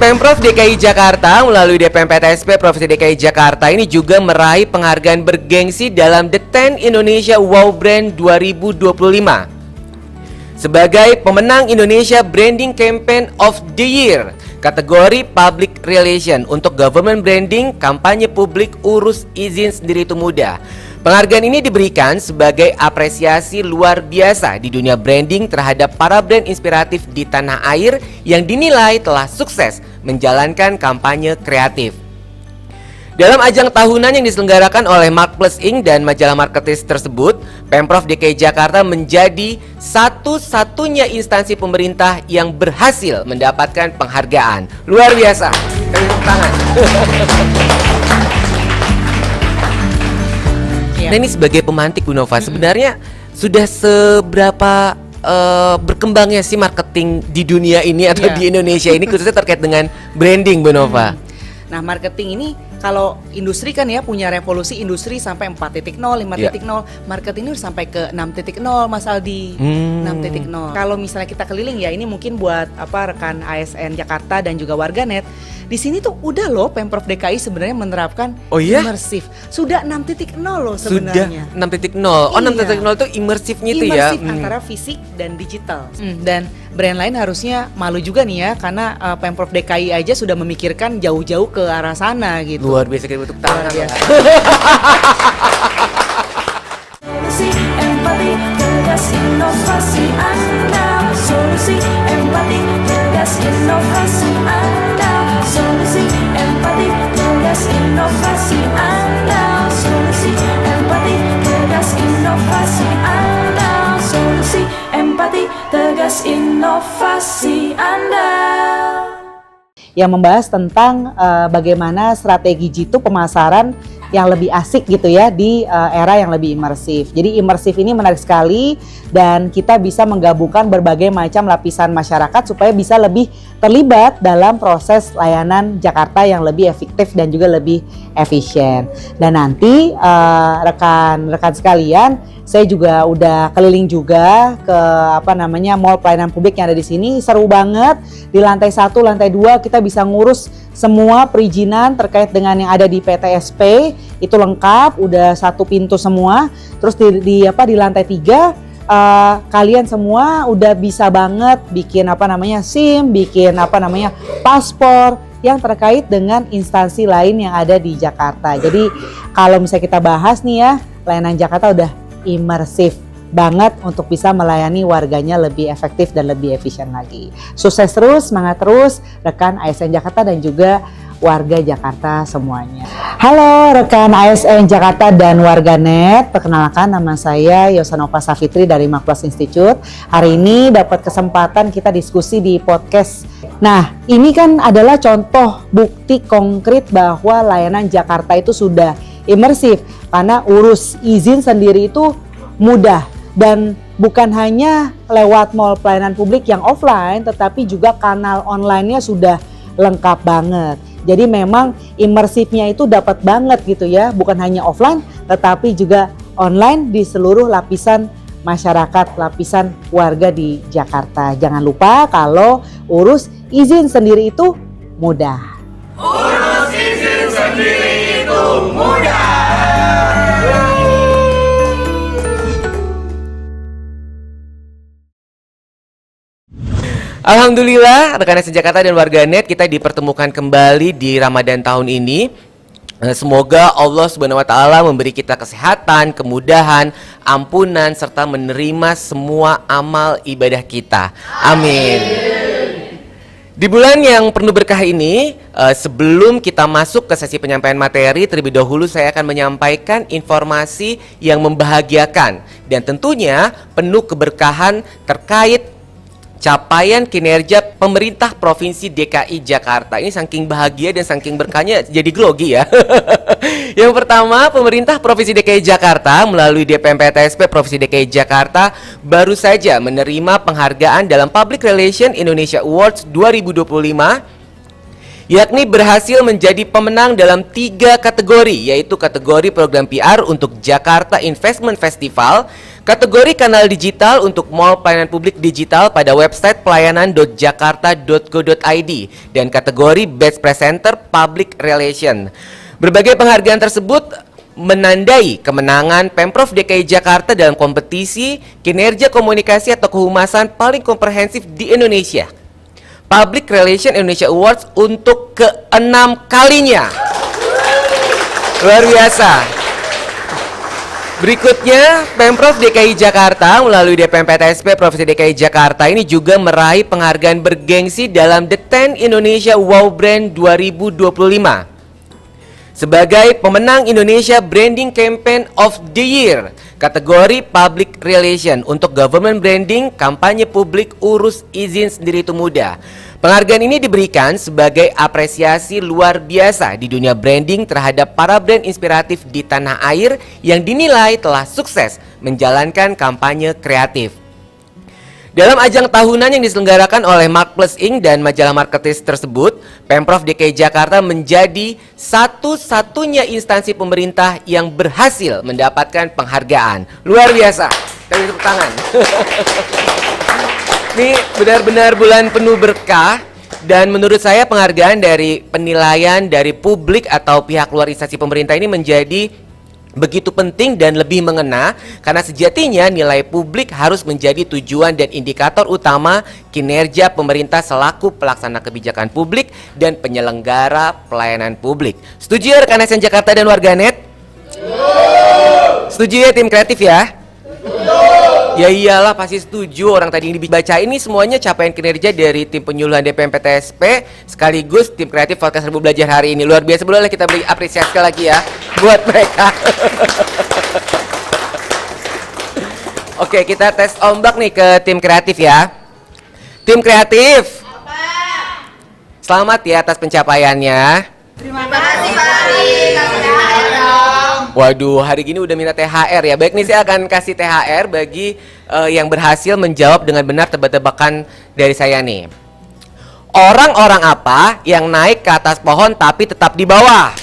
Pemprov DKI Jakarta melalui DPMPTSP Provinsi DKI Jakarta ini juga meraih penghargaan bergengsi dalam The 10 Indonesia Wow Brand 2025 sebagai pemenang Indonesia Branding Campaign of the Year kategori Public Relation untuk Government Branding Kampanye Publik Urus Izin Sendiri Itu Mudah. Penghargaan ini diberikan sebagai apresiasi luar biasa di dunia branding terhadap para brand inspiratif di tanah air yang dinilai telah sukses menjalankan kampanye kreatif. Dalam ajang tahunan yang diselenggarakan oleh Marketplace Inc. dan majalah Marketis tersebut, Pemprov DKI Jakarta menjadi satu-satunya instansi pemerintah yang berhasil mendapatkan penghargaan. Luar biasa. Tepuk tangan. Nah, ini sebagai pemantik Bu Nova, sebenarnya sudah seberapa berkembangnya sih marketing di dunia ini atau di Indonesia ini khususnya terkait dengan branding Bu Nova? Nah, marketing ini kalau industri kan ya punya revolusi industri sampai 4.0, 5.0, marketing ini udah sampai ke 6.0 Mas Aldi. 6.0. Kalau misalnya kita keliling ya, ini mungkin buat rekan ASN Jakarta dan juga warganet. Di sini tuh udah loh Pemprov DKI sebenarnya menerapkan imersif. Sudah 6.0 loh sebenarnya. Sudah 6.0. Oh, 6.0 itu imersifnya itu ya. Imersif antara fisik dan digital. Dan brand lain harusnya malu juga nih ya, karena Pemprov DKI aja sudah memikirkan jauh-jauh ke arah sana gitu. Luar biasa, kita bentuk tangan. Solusi empati tegas inovasi Anda. Solusi empati tegas inovasi Anda. Solusi empati tegas inovasi Anda. Solusi empati tegas inovasi Anda. Solusi empati tegas inovasi Anda. Yang membahas tentang bagaimana strategi jitu pemasaran yang lebih asik gitu ya di era yang lebih imersif. Jadi imersif ini menarik sekali dan kita bisa menggabungkan berbagai macam lapisan masyarakat supaya bisa lebih terlibat dalam proses layanan Jakarta yang lebih efektif dan juga lebih efisien. Dan nanti rekan-rekan sekalian, saya juga udah keliling juga ke mall pelayanan publik yang ada di sini. Seru banget. Di lantai 1, lantai 2 kita bisa ngurus semua perizinan terkait dengan yang ada di PTSP. Itu lengkap, udah satu pintu semua. Terus di lantai 3 kalian semua udah bisa banget bikin SIM, bikin paspor yang terkait dengan instansi lain yang ada di Jakarta. Jadi kalau misalnya kita bahas nih ya, layanan Jakarta udah imersif banget untuk bisa melayani warganya lebih efektif dan lebih efisien lagi. Sukses terus, semangat terus rekan ASN Jakarta dan juga warga Jakarta semuanya. Halo rekan ASN Jakarta dan warganet, perkenalkan nama saya Yosanova Safitri dari Marketplace Institute. Hari ini dapat kesempatan kita diskusi di podcast. Nah, ini kan adalah contoh bukti konkret bahwa layanan Jakarta itu sudah imersif karena urus izin sendiri itu mudah. Dan bukan hanya lewat mall pelayanan publik yang offline, tetapi juga kanal online-nya sudah lengkap banget. Jadi memang imersifnya itu dapat banget gitu ya, bukan hanya offline, tetapi juga online di seluruh lapisan masyarakat, lapisan warga di Jakarta. Jangan lupa kalau urus izin sendiri itu mudah. Urus izin sendiri itu mudah. Alhamdulillah rekan ASN Jakarta dan warganet, kita dipertemukan kembali di Ramadan tahun ini. Semoga Allah Subhanahu wa taala memberi kita kesehatan, kemudahan, ampunan serta menerima semua amal ibadah kita. Amin. Di bulan yang penuh berkah ini, sebelum kita masuk ke sesi penyampaian materi, terlebih dahulu saya akan menyampaikan informasi yang membahagiakan dan tentunya penuh keberkahan terkait capaian kinerja pemerintah Provinsi DKI Jakarta. Ini saking bahagia dan saking berkahnya jadi grogi ya. Yang pertama, pemerintah Provinsi DKI Jakarta melalui DPMPTSP Provinsi DKI Jakarta baru saja menerima penghargaan dalam Public Relation Indonesia Awards 2025, yakni berhasil menjadi pemenang dalam 3 kategori, yaitu kategori program PR untuk Jakarta Investment Festival, Kategori kanal digital untuk mall pelayanan publik digital pada website pelayanan.jakarta.go.id dan kategori Best Presenter Public Relation. Berbagai penghargaan tersebut menandai kemenangan Pemprov DKI Jakarta dalam kompetisi kinerja komunikasi atau kehumasan paling komprehensif di Indonesia. Public Relation Indonesia Awards untuk ke-6 kalinya. Luar biasa. Berikutnya, Pemprov DKI Jakarta melalui DPM PTSP Provinsi DKI Jakarta ini juga meraih penghargaan bergengsi dalam The 10 Indonesia Wow Brand 2025 sebagai pemenang Indonesia Branding Campaign of the Year kategori Public Relation untuk Government Branding Kampanye Publik Urus Izin Sendiri Itu Mudah. Penghargaan ini diberikan sebagai apresiasi luar biasa di dunia branding terhadap para brand inspiratif di tanah air yang dinilai telah sukses menjalankan kampanye kreatif. Dalam ajang tahunan yang diselenggarakan oleh Marketplace Inc. dan majalah Marketis tersebut, Pemprov DKI Jakarta menjadi satu-satunya instansi pemerintah yang berhasil mendapatkan penghargaan. Luar biasa. Kita tepuk tangan. Ini benar-benar bulan penuh berkah dan menurut saya penghargaan dari penilaian dari publik atau pihak luar instansi pemerintah ini menjadi begitu penting dan lebih mengena karena sejatinya nilai publik harus menjadi tujuan dan indikator utama kinerja pemerintah selaku pelaksana kebijakan publik dan penyelenggara pelayanan publik. Setuju ya rekan SN Jakarta dan warganet? Setuju ya tim kreatif ya? Ya iyalah pasti setuju, orang tadi yang dibaca ini semuanya capaian kinerja dari tim penyuluhan DPM PTSP sekaligus tim kreatif podcast Serbu Belajar hari ini. Luar biasa, boleh kita beri apresiasi lagi ya buat mereka. Oke, kita tes ombak nih ke tim kreatif ya. Tim kreatif, selamat ya atas pencapaiannya. Terima kasih Pak Ari. Waduh, hari gini udah minta THR ya. Baik nih, saya akan kasih THR bagi yang berhasil menjawab dengan benar tebak-tebakan dari saya nih. Orang-orang apa yang naik ke atas pohon tapi tetap di bawah?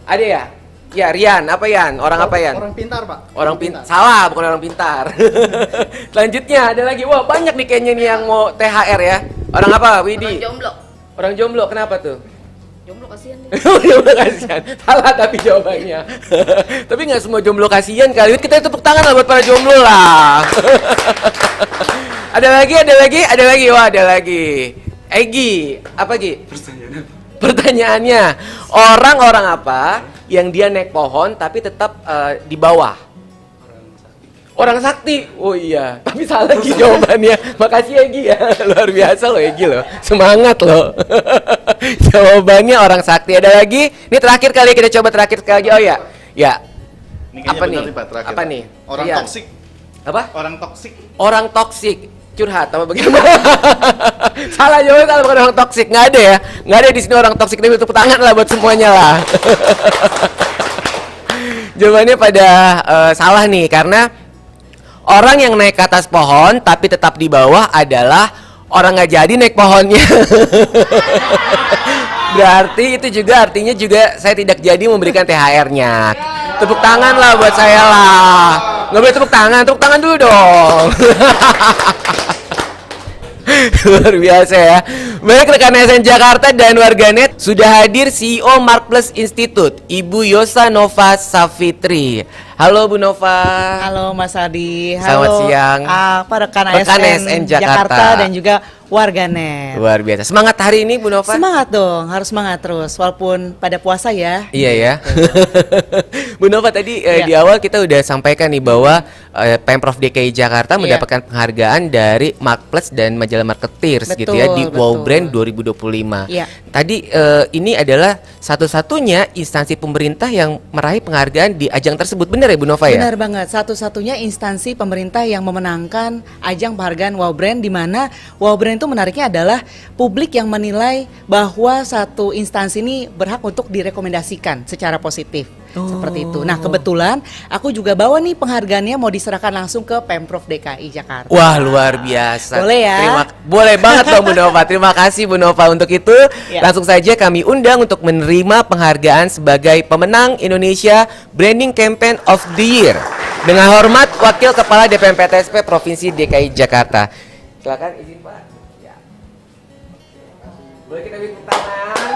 Ada ya? Ya, Rian, apa Yan? Orang apa Yan? Orang pintar, Pak. Orang pintar. Salah, bukan orang pintar. Selanjutnya ada lagi. Wah, banyak nih kayaknya nih yang mau THR ya. Orang apa, Widi? Orang jomblo. Orang jomblo, kenapa tuh? Jomblo kasihan nih. Jomblo kasihan. Salah tapi jawabannya. Tapi nggak semua jomblo kasihan kali. Kita tepuk tangan lah buat para jomblo lah. Ada lagi. Wah, ada lagi. Egi, apa Gi? Pertanyaannya, orang-orang apa yang dia naik pohon tapi tetap di bawah? Orang sakti. Oh iya, tapi salah Gi jawabannya. Makasih Egi ya. Luar biasa loh Egi loh. Semangat loh. Jawabannya orang sakti. Ada lagi? Ini terakhir kali kita coba terakhir sekali lagi. Oh ya. Ya. Ini Apa nih? Pak, terakhir. Apa nih? Orang Rian. toksik. Apa? Orang toksik. Orang toksik. Curhat apa bagaimana? Salah jawabannya, salah, bukan orang toksik. Nggak ada ya. Nggak ada di sini orang toksik. Tapi tepuk tangan lah buat semuanya lah. Jawabannya pada salah nih karena orang yang naik ke atas pohon tapi tetap di bawah adalah orang nggak jadi naik pohonnya. Berarti itu juga artinya juga saya tidak jadi memberikan THR-nya. Tepuk tangan lah buat saya lah. Nggak boleh tepuk tangan dulu dong. Luar biasa ya. Baik rekan SN Jakarta dan warganet, sudah hadir CEO Marketplace Institute, Ibu Yosa Nova Safitri. Halo Bu Nova. Halo Mas Adi. Selamat siang. Apa rekan Rekan ASN ASN Jakarta. Jakarta dan juga warganet. Luar biasa. Semangat hari ini Bu Nova. Semangat dong, harus semangat terus walaupun pada puasa ya. Iya ya. Bu Nova tadi Iya. di awal kita udah sampaikan nih bahwa Pemprov DKI Jakarta Iya. mendapatkan penghargaan dari Marketplace dan majalah Marketeers gitu ya di Betul, Wow betul. Brand 2025. Iya. Tadi ini adalah satu-satunya instansi pemerintah yang meraih penghargaan di ajang tersebut. Benar ya Bu Nova ya? Benar banget, satu-satunya instansi pemerintah yang memenangkan ajang penghargaan Wow Brand, di mana Wow Brand itu menariknya adalah publik yang menilai bahwa satu instansi ini berhak untuk direkomendasikan secara positif. Seperti itu. Nah, kebetulan aku juga bawa nih penghargaannya mau diserahkan langsung ke Pemprov DKI Jakarta. Wah, luar biasa. Boleh ya? Boleh banget dong Bu Nova. Terima kasih Bu Nova untuk itu. Ya. Langsung saja kami undang untuk menerima penghargaan sebagai pemenang Indonesia Branding Campaign of the Year. Dengan hormat Wakil Kepala DPMPTSP Provinsi DKI Jakarta. Silakan izin Pak. Ya. Boleh kita beri tepuk tangan.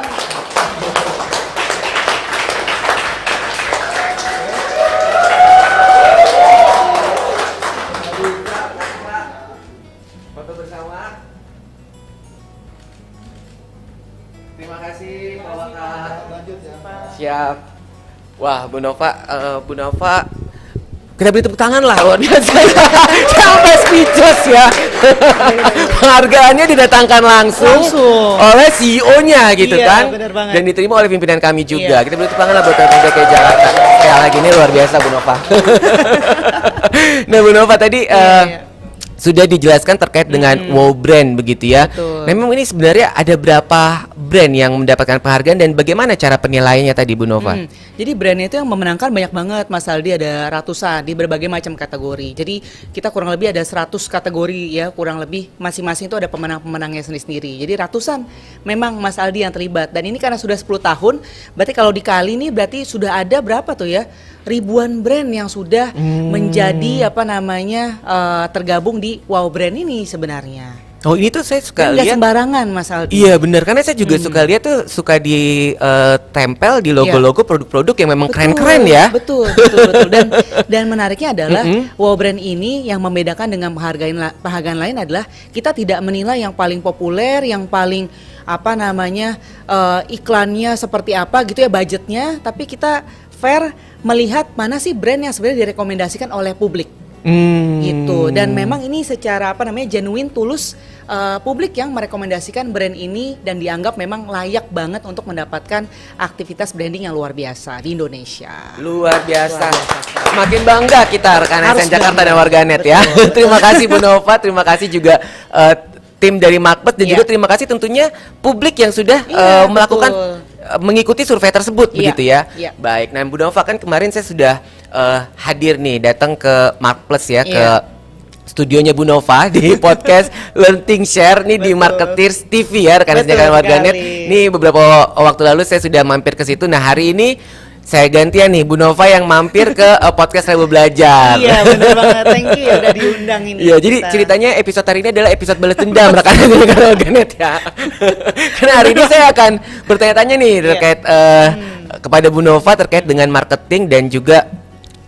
Foto bersama. Terima kasih Pak Wakil. Siap. Wah, Bu Nova, kita beri tepuk tangan lah, luar biasa. Sampai speechless ya. Penghargaannya didatangkan langsung oleh CEO-nya gitu Iya, kan. benar banget. Dan diterima oleh pimpinan kami juga. Iya. Kita beri tepuk tangan lah buat Pemprov DKI Jakarta. Sekali lagi ini luar biasa Bu Nova. Nah Bu Nova tadi Iya. sudah dijelaskan terkait dengan wow brand begitu ya. Betul. Nah, memang ini sebenarnya ada berapa brand yang mendapatkan penghargaan dan bagaimana cara penilaiannya tadi Bu Nova? Jadi brandnya itu yang memenangkan banyak banget Mas Aldi, ada ratusan di berbagai macam kategori. Jadi kita kurang lebih ada 100 kategori ya, kurang lebih masing-masing itu ada pemenang-pemenangnya sendiri-sendiri. Jadi ratusan memang Mas Aldi yang terlibat. Dan ini karena sudah 10 tahun, berarti kalau dikali nih berarti sudah ada berapa tuh ya? Ribuan brand yang sudah menjadi tergabung di Wow Brand ini sebenarnya. Oh, ini tuh saya suka Dan nggak lihat. sembarangan Mas Aldi. Iya benar, karena saya juga suka lihat tuh suka ditempel di logo-logo produk-produk yang memang keren-keren ya. Betul. Dan menariknya adalah Wow Brand ini yang membedakan dengan penghargaan lain adalah kita tidak menilai yang paling populer, yang paling iklannya seperti apa gitu ya, budgetnya, tapi kita fair melihat mana sih brand yang sebenarnya direkomendasikan oleh publik. Gitu. Dan memang ini secara genuine, tulus, publik yang merekomendasikan brand ini dan dianggap memang layak banget untuk mendapatkan aktivitas branding yang luar biasa di Indonesia. Luar biasa. Luar biasa. Semakin bangga kita rekan Harus SN Jakarta bangga. dan warganet ya. Betul. Terima kasih Bu Nova, terima kasih juga tim dari Markpet dan Iya. juga terima kasih tentunya publik yang sudah Iya, melakukan betul. mengikuti survei tersebut Iya, begitu ya. iya. Baik. Nah, Bu Nova kan kemarin saya sudah hadir nih, datang ke Markplus ya, ke Iya. studionya Bu Nova di podcast Learning Share nih di Betul. Marketeers TV ya rekan Betul Jakarta warganet. sekali. Nih beberapa waktu lalu saya sudah mampir ke situ. Nah, hari ini saya gantian nih Bu Nova yang mampir ke podcast Rebel Belajar. Iya, benar banget. Thank you ya udah diundang ini. Iya, jadi kita. ceritanya episode hari ini adalah episode balas dendam rekan Jakarta warganet ya. Karena hari ini saya akan bertanya-tanya nih terkait kepada Bu Nova terkait dengan marketing dan juga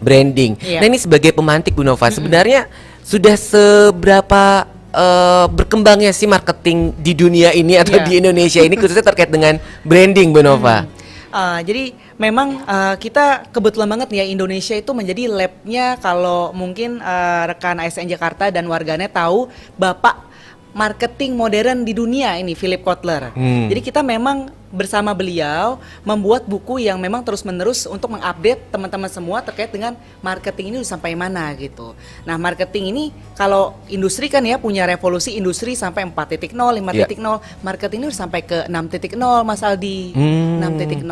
branding. Iya. Nah, ini sebagai pemantik Bu Nova, sebenarnya sudah seberapa berkembangnya sih marketing di dunia ini atau Iya. di Indonesia ini khususnya terkait dengan branding Bu Nova? Jadi memang kita kebetulan banget nih ya, Indonesia itu menjadi labnya kalau mungkin rekan ASN Jakarta dan warganet tahu Bapak marketing modern di dunia ini Philip Kotler. Jadi kita memang bersama beliau membuat buku yang memang terus-menerus untuk mengupdate teman-teman semua terkait dengan marketing ini udah sampai mana gitu. Nah, marketing ini kalau industri kan ya punya revolusi industri sampai 4.0, 5.0, marketing ini udah sampai ke 6.0 Mas Aldi. 6.0.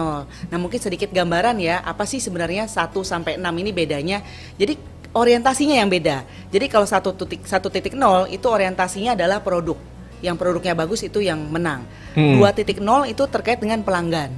Nah, mungkin sedikit gambaran ya, apa sih sebenarnya 1 sampai 6 ini bedanya. Jadi orientasinya yang beda. Jadi kalau 1.0 itu orientasinya adalah produk. Yang produknya bagus itu yang menang. 2.0 itu terkait dengan pelanggan,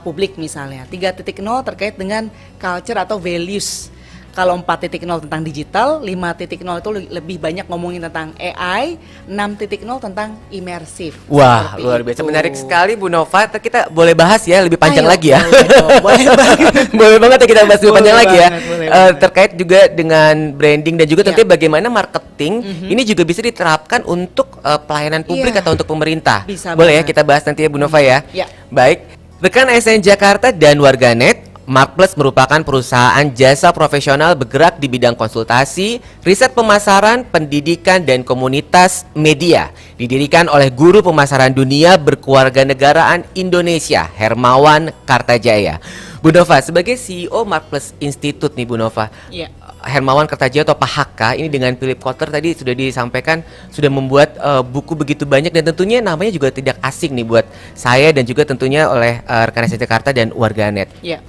publik misalnya. 3.0 terkait dengan culture atau values. Kalau 4.0 tentang digital, 5.0 itu lebih banyak ngomongin tentang AI, 6.0 tentang imersif. Wah, Seperti luar biasa, itu. menarik sekali Bu Nova. Kita boleh bahas ya lebih panjang Ayo, lagi ya. boleh dong, boleh banget. Boleh banget ya kita bahas lebih Boleh panjang lagi ya. banget, boleh banget. Terkait juga dengan branding dan juga Iya. tentunya bagaimana marketing ini juga bisa diterapkan untuk pelayanan publik Iya. atau untuk pemerintah. Bisa Boleh ya banget. kita bahas nanti ya Bu Nova ya. Iya. Baik, rekan SN Jakarta dan warganet, Markplus merupakan perusahaan jasa profesional bergerak di bidang konsultasi, riset pemasaran, pendidikan, dan komunitas media. Didirikan oleh guru pemasaran dunia berkewarganegaraan Indonesia, Hermawan Kartajaya. Bu Nova, sebagai CEO Markplus Institute nih Bu Nova, Iya. Hermawan Kartajaya atau Pak HK ini dengan Philip Kotler tadi sudah disampaikan sudah membuat buku begitu banyak dan tentunya namanya juga tidak asing nih buat saya dan juga tentunya oleh rekan SN Jakarta dan warganet. Iya.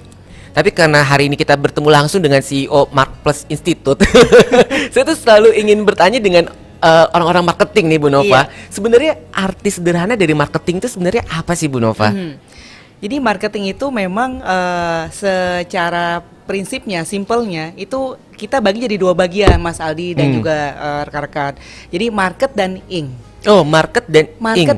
Tapi karena hari ini kita bertemu langsung dengan CEO Mark Plus Institute, saya tuh selalu ingin bertanya dengan orang-orang marketing nih Bu Nova. Sebenarnya arti sederhana dari marketing itu sebenarnya apa sih Bu Nova? Jadi marketing itu memang secara prinsipnya, simpelnya itu kita bagi jadi dua bagian, Mas Aldi dan juga rekan-rekan. Jadi market dan ing. Oh, market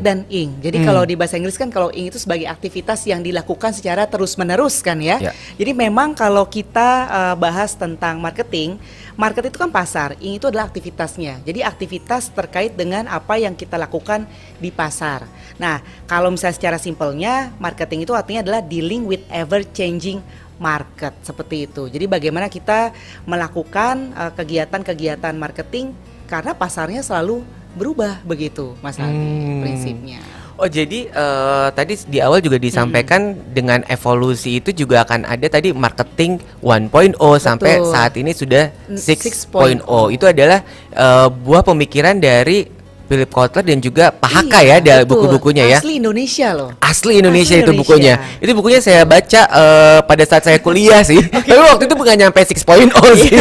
dan ing. Jadi kalau di bahasa Inggris kan kalau ing itu sebagai aktivitas yang dilakukan secara terus-menerus kan ya. Jadi memang kalau kita bahas tentang marketing, market itu kan pasar, ing itu adalah aktivitasnya. Jadi aktivitas terkait dengan apa yang kita lakukan di pasar. Nah, kalau misalnya secara simpelnya, marketing itu artinya adalah dealing with ever changing market, seperti itu. Jadi bagaimana kita melakukan kegiatan-kegiatan marketing karena pasarnya selalu berubah, begitu Mas Aldi prinsipnya. Oh, jadi tadi di awal juga disampaikan dengan evolusi itu juga akan ada tadi marketing 1.0 sampai saat ini sudah 6.0. Itu adalah buah pemikiran dari Philip Kotler dan juga Pak Haka ya, dari buku-bukunya ya. Asli Indonesia loh. Asli Indonesia itu bukunya. Itu bukunya saya baca pada saat saya kuliah sih. Tapi waktu itu bukan nyampe 6.0 sih.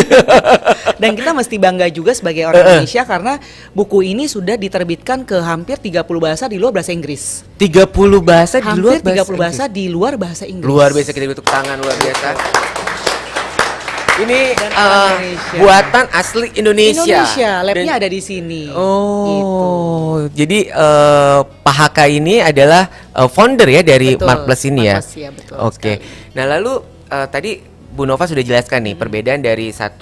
Dan kita mesti bangga juga sebagai orang Indonesia karena buku ini sudah diterbitkan ke hampir 30 bahasa di luar bahasa Inggris. 30 bahasa di luar hampir 30 bahasa di luar bahasa Inggris. Luar biasa, kita tepuk tangan luar biasa. Ini buatan asli Indonesia. Labnya ada di sini. Oh, gitu. Jadi Pak Haka ini adalah founder ya dari Mark Plus ini ya. Ya Oke. Nah lalu tadi Bu Nova sudah jelaskan nih perbedaan dari 1.0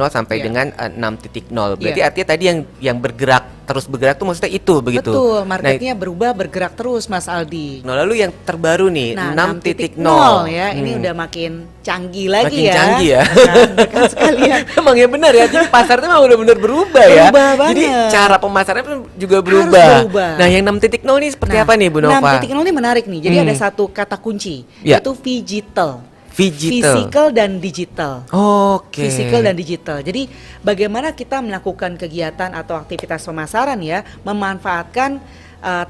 sampai dengan 6.0. Berarti artinya tadi yang bergerak terus bergerak tuh maksudnya itu begitu. Betul, marketnya berubah bergerak terus Mas Aldi. Nah lalu yang terbaru nih 6.0 ya, ini udah makin canggih lagi makin ya. Canggih ya. Nah, sekalian. Emang ya benar ya, jadi pasarnya memang udah benar berubah ya. Jadi cara pemasarannya pun juga berubah. Nah yang 6.0 ini seperti apa nih Bu Nova? 6.0 ini menarik nih, jadi ada satu kata kunci yaitu digital. Physical dan digital. Oke. Physical dan digital. Jadi bagaimana kita melakukan kegiatan atau aktivitas pemasaran ya, memanfaatkan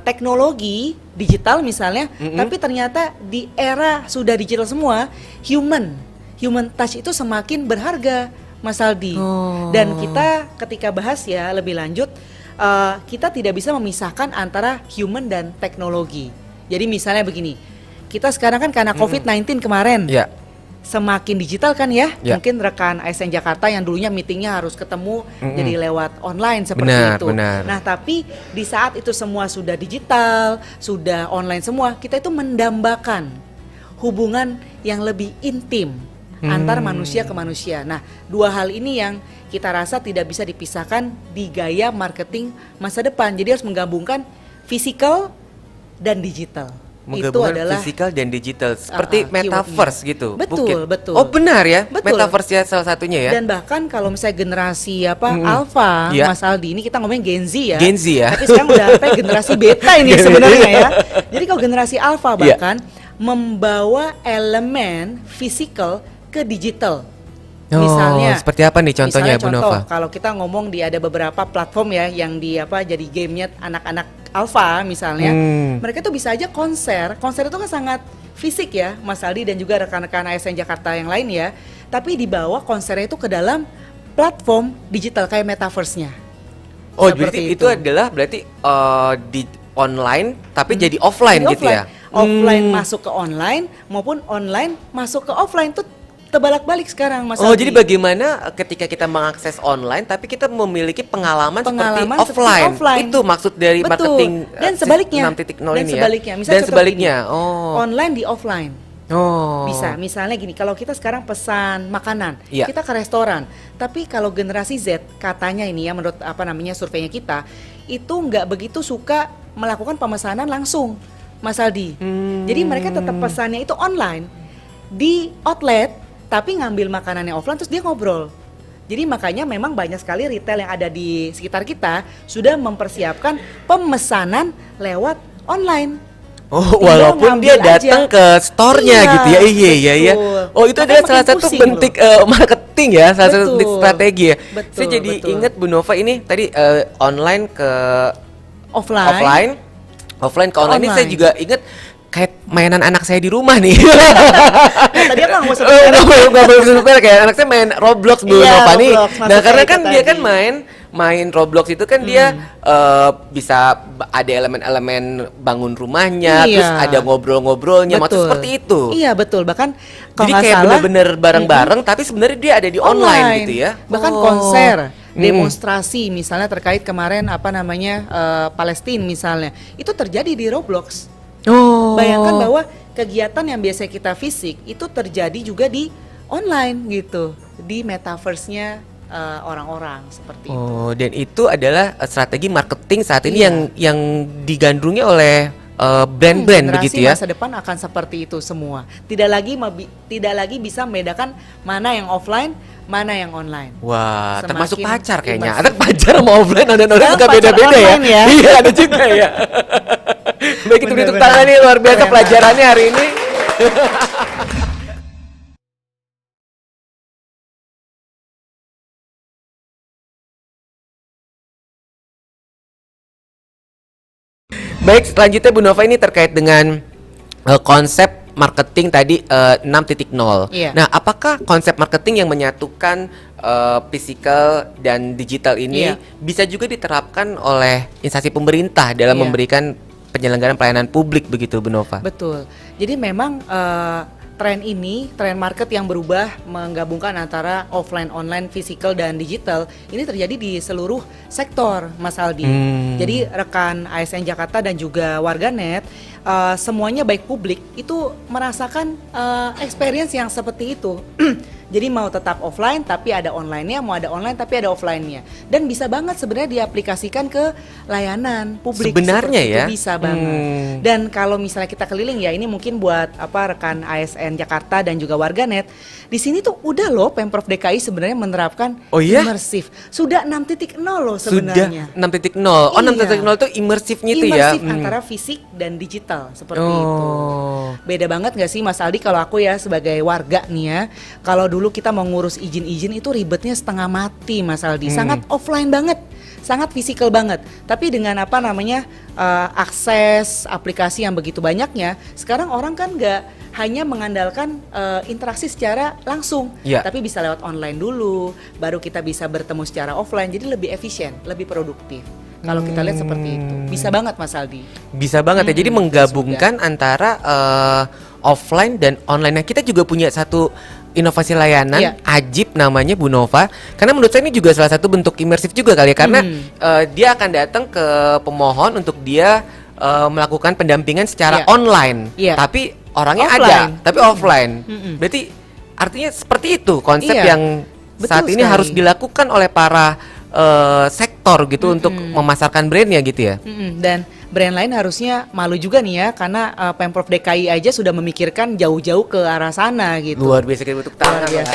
teknologi digital misalnya, tapi ternyata di era sudah digital semua, human touch itu semakin berharga, Mas Aldi. Dan kita ketika bahas ya lebih lanjut, kita tidak bisa memisahkan antara human dan teknologi. Jadi misalnya begini. Kita sekarang kan karena COVID-19 kemarin semakin digital kan ya. Mungkin rekan ASN Jakarta yang dulunya meetingnya harus ketemu jadi lewat online seperti itu. Nah tapi di saat itu semua sudah digital, sudah online semua, kita itu mendambakan hubungan yang lebih intim antar manusia ke manusia. Nah dua hal ini yang kita rasa tidak bisa dipisahkan di gaya marketing masa depan. Jadi harus menggabungkan physical dan digital. Itu adalah physical dan digital seperti metaverse gitu. Betul. Oh benar ya, betul. Metaverse ya salah satunya ya. Dan bahkan kalau misalnya generasi Alpha, Mas Aldi, ini kita ngomongin Gen Z ya. Gen Z ya. Tapi sekarang udah sampai generasi beta ini sebenarnya ya. Jadi kalau generasi Alpha bahkan membawa elemen physical ke digital. Misalnya seperti apa nih contohnya Bu Nova? Kalau kita ngomong ada beberapa platform ya yang jadi gamenya anak-anak Alpha misalnya, mereka tuh bisa aja konser itu kan sangat fisik ya Mas Aldi dan juga rekan-rekan ASN Jakarta yang lain ya, tapi dibawa konsernya itu ke dalam platform digital kayak metaverse-nya. Oh berarti itu adalah berarti di online tapi jadi offline gitu ya? Offline masuk ke online maupun online masuk ke offline tuh terbalik-balik sekarang Mas Aldi. Jadi bagaimana ketika kita mengakses online tapi kita memiliki pengalaman seperti offline. Itu maksud dari marketing dan sebaliknya. 6.0 ini ya. Misalnya dan sebaliknya. Online di offline. Bisa, misalnya gini, kalau kita sekarang pesan makanan, kita ke restoran. Tapi kalau generasi Z, katanya ini ya menurut surveinya kita, itu nggak begitu suka melakukan pemesanan langsung, Mas Aldi. Jadi mereka tetap pesannya itu online di outlet, tapi ngambil makanannya offline terus dia ngobrol. Jadi makanya memang banyak sekali retail yang ada di sekitar kita sudah mempersiapkan pemesanan lewat online. Walaupun dia datang ke store-nya gitu ya. Iya. Oh itu adalah salah satu bentuk marketing ya, salah satu bentuk strategi ya. Saya jadi ingat Bu Nova ini tadi online ke offline ke online. Ini saya juga ingat kayak mainan anak saya di rumah nih. Tadi aku nggak usah Nggak boleh sepele, kayak anak saya main Roblox Bu Iya, Nova nih. Roblox, Nah maksud karena saya kan itu dia kan tadi. main Roblox itu kan dia bisa ada elemen-elemen bangun rumahnya, Iya. terus ada ngobrol-ngobrolnya, maksud seperti itu. Iya betul, bahkan kalau Jadi nggak kayak salah bener-bener bareng-bareng, tapi sebenarnya dia ada di online gitu ya. Bahkan Oh. konser, Mm. demonstrasi misalnya terkait kemarin Palestina misalnya, itu terjadi di Roblox. Oh. Bayangkan bahwa kegiatan yang biasa kita fisik itu terjadi juga di online gitu, di metaverse-nya orang-orang seperti itu. Oh, dan itu adalah strategi marketing saat ini Iya. yang digandrungi oleh brand-brand Generasi begitu ya. masa depan akan seperti itu semua. Tidak lagi bisa membedakan mana yang offline, mana yang online. Wah, Semakin termasuk pacar kayaknya. imersif. Ada pacar sama offline, ada Sekarang suka pacar beda-beda ya. online ya. Iya, ada juga ya. Baik, itu Bener-bener. tangan nih luar biasa Keren pelajarannya hari ini. Baik, selanjutnya Bu Nova ini terkait dengan konsep marketing tadi 6.0. Iya. Nah, apakah konsep marketing yang menyatukan physical dan digital ini Iya. bisa juga diterapkan oleh instansi pemerintah dalam Iya. memberikan penyelenggaraan pelayanan publik begitu Bu Nova? Betul. Jadi memang tren market yang berubah menggabungkan antara offline, online, physical dan digital ini terjadi di seluruh sektor, Mas Aldi. Jadi rekan ASN Jakarta dan juga warganet semuanya baik publik itu merasakan experience yang seperti itu. Jadi mau tetap offline tapi ada online-nya, mau ada online tapi ada offline-nya. Dan bisa banget sebenarnya diaplikasikan ke layanan publik. Sebenarnya seperti ya? itu, bisa banget. Dan kalau misalnya kita keliling ya, ini mungkin buat rekan ASN Jakarta dan juga warganet. Di sini tuh udah loh Pemprov DKI sebenarnya menerapkan Oh iya? imersif. Sudah 6.0 loh Sudah sebenarnya. 6.0. Oh, Iya. 6.0 itu imersifnya itu ya. Imersif antara fisik dan digital seperti Oh. itu. Beda banget gak sih Mas Aldi kalau aku ya sebagai warga nih ya. Kalau dulu kita mau ngurus izin-izin itu ribetnya setengah mati Mas Aldi. Sangat offline banget. Sangat fisikal banget. Tapi dengan akses aplikasi yang begitu banyaknya, sekarang orang kan nggak hanya mengandalkan interaksi secara langsung, Iya. tapi bisa lewat online dulu, baru kita bisa bertemu secara offline. Jadi lebih efisien, lebih produktif. Kalau kita lihat seperti itu, bisa banget Mas Aldi. Bisa banget ya. Jadi menggabungkan antara offline dan online. Nah, kita juga punya satu inovasi layanan Iya. Ajib namanya Bu Nova. Karena menurut saya ini juga salah satu bentuk imersif juga kali ya. Karena dia akan datang ke pemohon untuk dia melakukan pendampingan secara Iya. online. Iya. Tapi orangnya Offline. ada, tapi offline. Mm-mm. Berarti artinya seperti itu konsep Iya. yang Betul saat ini sekali. harus dilakukan oleh para sektor gitu untuk memasarkan brandnya gitu ya. Dan brand lain harusnya malu juga nih ya, karena Pemprov DKI aja sudah memikirkan jauh-jauh ke arah sana gitu. Luar biasa, kita bentuk tangan. Luar biasa.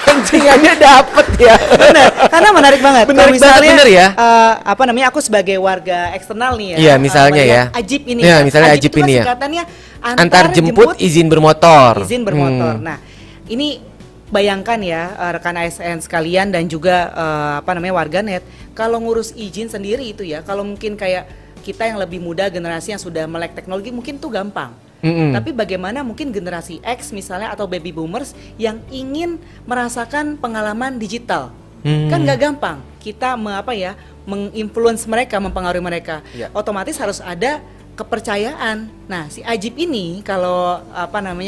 Pencingannya dapet ya. Bener, karena menarik banget. Menarik Kalau misalnya, banget, bener ya. Aku sebagai warga eksternal nih ya. Iya, misalnya melihat ya. Ajib ini. Iya, ya. misalnya Ajib itu kan ini ya. singkatannya Antar jemput izin bermotor. izin bermotor. Nah, ini bayangkan ya rekan ASN sekalian dan juga warganet, kalau ngurus izin sendiri itu ya, kalau mungkin kayak kita yang lebih muda, generasi yang sudah melek teknologi mungkin tuh gampang. Tapi bagaimana mungkin generasi X misalnya atau baby boomers yang ingin merasakan pengalaman digital? Kan nggak gampang kita menginfluence mereka, mempengaruhi mereka. Iya. Otomatis harus ada kepercayaan. Nah, si Ajib ini kalau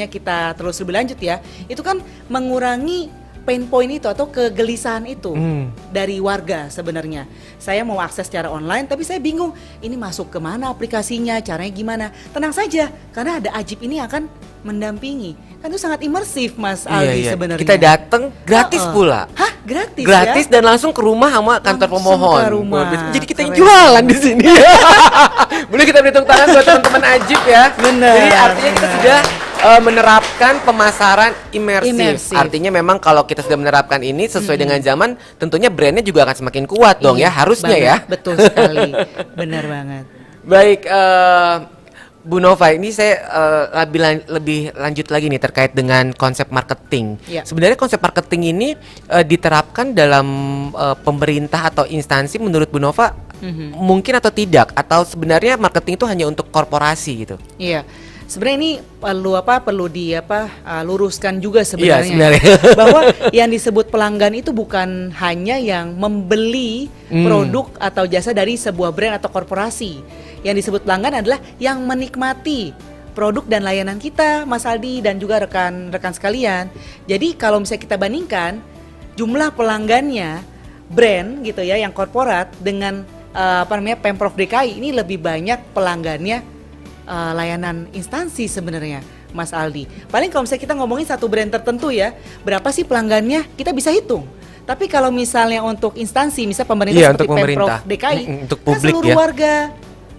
kita terus lebih lanjut ya, itu kan mengurangi pain point itu atau kegelisahan itu dari warga sebenarnya. Saya mau akses secara online tapi saya bingung ini masuk kemana aplikasinya, caranya gimana. Tenang saja, karena ada Ajib ini akan mendampingi. Kan itu sangat imersif Mas Aldi sebenarnya. Kita datang gratis pula. Hah, gratis Gratis ya? dan langsung ke rumah sama kantor Langsung pemohon. ke rumah. Luar biasa. Jadi kita yang Keren. jualan di sini. Boleh kita berhitung tangan buat teman-teman Ajib ya. Bener, Jadi artinya kita bener. sudah menerapkan pemasaran imersif. Imersif. Artinya memang kalau kita sudah menerapkan ini sesuai dengan zaman, tentunya brandnya juga akan semakin kuat dong ya, Iya, harusnya banget. ya. Betul sekali. Benar banget. Baik, Bu Nova, ini saya lebih lanjut lagi nih terkait dengan konsep marketing. Iya. Sebenarnya konsep marketing ini diterapkan dalam pemerintah atau instansi menurut Bu Nova mungkin atau tidak, atau sebenarnya marketing itu hanya untuk korporasi gitu? Iya. Sebenarnya ini perlu luruskan juga Iya, sebenarnya. sebenarnya. Bahwa yang disebut pelanggan itu bukan hanya yang membeli produk atau jasa dari sebuah brand atau korporasi. Yang disebut pelanggan adalah yang menikmati produk dan layanan kita, Mas Aldi dan juga rekan-rekan sekalian. Jadi kalau misalnya kita bandingkan jumlah pelanggannya brand gitu ya yang korporat dengan Pemprov DKI, ini lebih banyak pelanggannya layanan instansi sebenarnya, Mas Aldi. Paling kalau misalnya kita ngomongin satu brand tertentu ya, berapa sih pelanggannya kita bisa hitung. Tapi kalau misalnya untuk instansi, misal pemerintah seperti untuk Pemprov pemerintah. DKI, Untuk kan publik seluruh ya. warga